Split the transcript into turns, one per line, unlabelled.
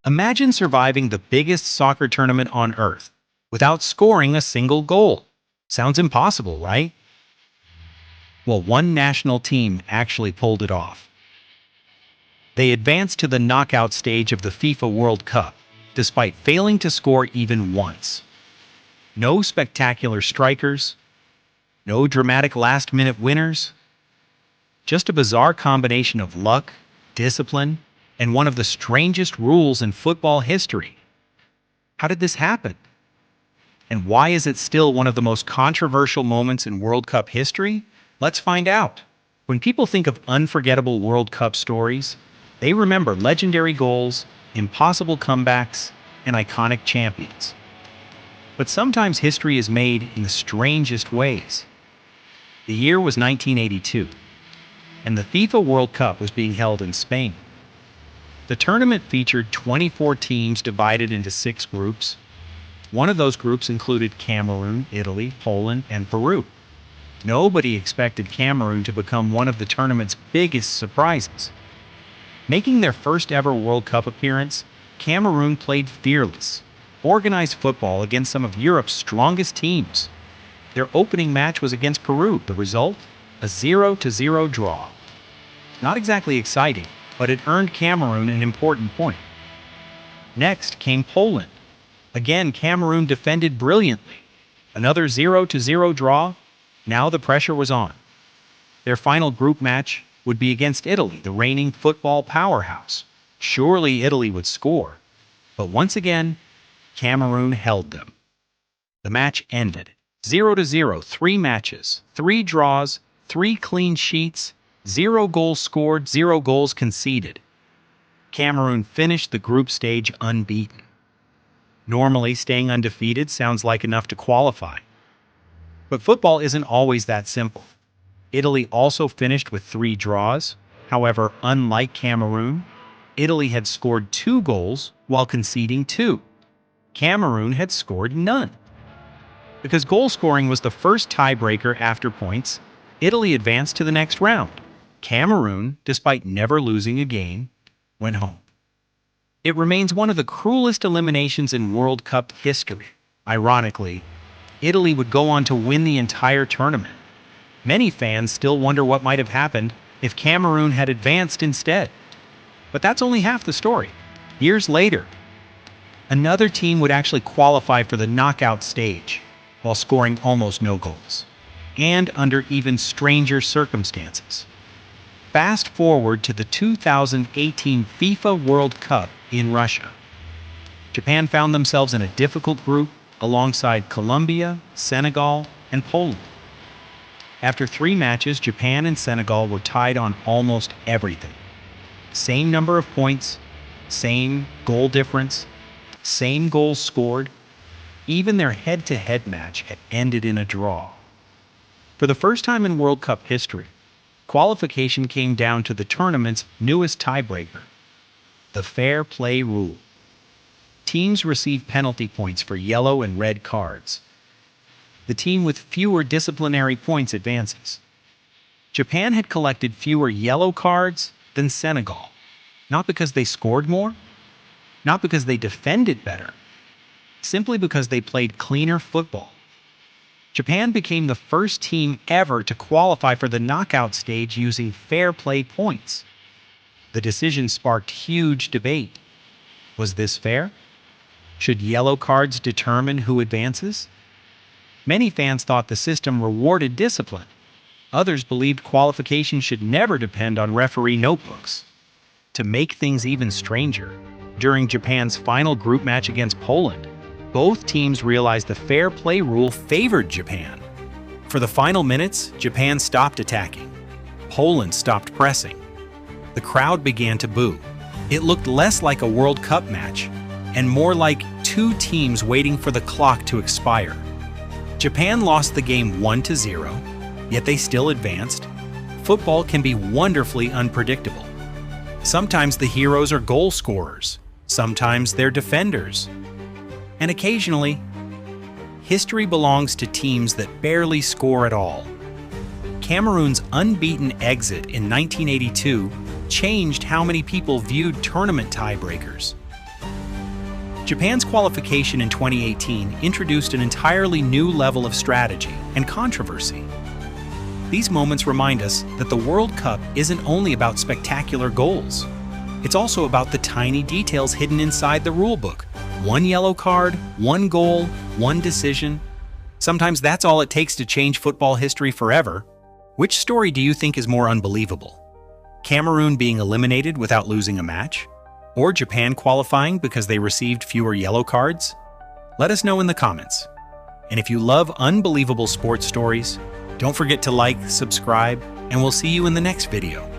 Imagine surviving the biggest soccer tournament on Earth without scoring a single goal. Sounds impossible, right? Well, one national team actually pulled it off. They advanced to the knockout stage of the FIFA World Cup, despite failing to score even once. No spectacular strikers, no dramatic last-minute winners, just a bizarre combination of luck, discipline, and one of the strangest rules in football history. How did this happen? And why is it still one of the most controversial moments in World Cup history? Let's find out. When people think of unforgettable World Cup stories, they remember legendary goals, impossible comebacks, and iconic champions. But sometimes history is made in the strangest ways. The year was 1982, and the FIFA World Cup was being held in Spain. The tournament featured 24 teams divided into 6 groups. One of those groups included Cameroon, Italy, Poland, and Peru. Nobody expected Cameroon to become one of the tournament's biggest surprises. Making their first ever World Cup appearance, Cameroon played fearless, organized football against some of Europe's strongest teams. Their opening match was against Peru. The result? A 0-0 draw. Not exactly exciting, but it earned Cameroon an important point. Next came Poland. Again, Cameroon defended brilliantly. Another 0-0 draw. Now the pressure was on. Their final group match would be against Italy, the reigning football powerhouse. Surely Italy would score. But once again, Cameroon held them. The match ended 0-0, 3 matches, 3 draws, 3 clean sheets, 0 goals scored, 0 goals conceded. Cameroon finished the group stage unbeaten. Normally, staying undefeated sounds like enough to qualify. But football isn't always that simple. Italy also finished with 3 draws. However, unlike Cameroon, Italy had scored 2 goals while conceding 2. Cameroon had scored none. Because goal scoring was the first tiebreaker after points, Italy advanced to the next round. Cameroon, despite never losing a game, went home. It remains one of the cruelest eliminations in World Cup history. Ironically, Italy would go on to win the entire tournament. Many fans still wonder what might have happened if Cameroon had advanced instead. But that's only half the story. Years later, another team would actually qualify for the knockout stage while scoring almost no goals, and under even stranger circumstances. Fast forward to the 2018 FIFA World Cup in Russia. Japan found themselves in a difficult group alongside Colombia, Senegal, and Poland. After 3 matches, Japan and Senegal were tied on almost everything. Same number of points, same goal difference, same goals scored. Even their head-to-head match had ended in a draw. For the first time in World Cup history, qualification came down to the tournament's newest tiebreaker, the fair play rule. Teams receive penalty points for yellow and red cards. The team with fewer disciplinary points advances. Japan had collected fewer yellow cards than Senegal, not because they scored more, not because they defended better, simply because they played cleaner football. Japan became the first team ever to qualify for the knockout stage using fair play points. The decision sparked huge debate. Was this fair? Should yellow cards determine who advances? Many fans thought the system rewarded discipline. Others believed qualification should never depend on referee notebooks. To make things even stranger, during Japan's final group match against Poland, both teams realized the fair play rule favored Japan. For the final minutes, Japan stopped attacking. Poland stopped pressing. The crowd began to boo. It looked less like a World Cup match and more like 2 teams waiting for the clock to expire. Japan lost the game 1-0, yet they still advanced. Football can be wonderfully unpredictable. Sometimes the heroes are goal scorers, sometimes they're defenders. And occasionally, history belongs to teams that barely score at all. Cameroon's unbeaten exit in 1982 changed how many people viewed tournament tiebreakers. Japan's qualification in 2018 introduced an entirely new level of strategy and controversy. These moments remind us that the World Cup isn't only about spectacular goals. It's also about the tiny details hidden inside the rulebook. One yellow card, one goal, one decision. Sometimes that's all it takes to change football history forever. Which story do you think is more unbelievable? Cameroon being eliminated without losing a match? Or Japan qualifying because they received fewer yellow cards? Let us know in the comments. And if you love unbelievable sports stories, don't forget to like, subscribe, and we'll see you in the next video.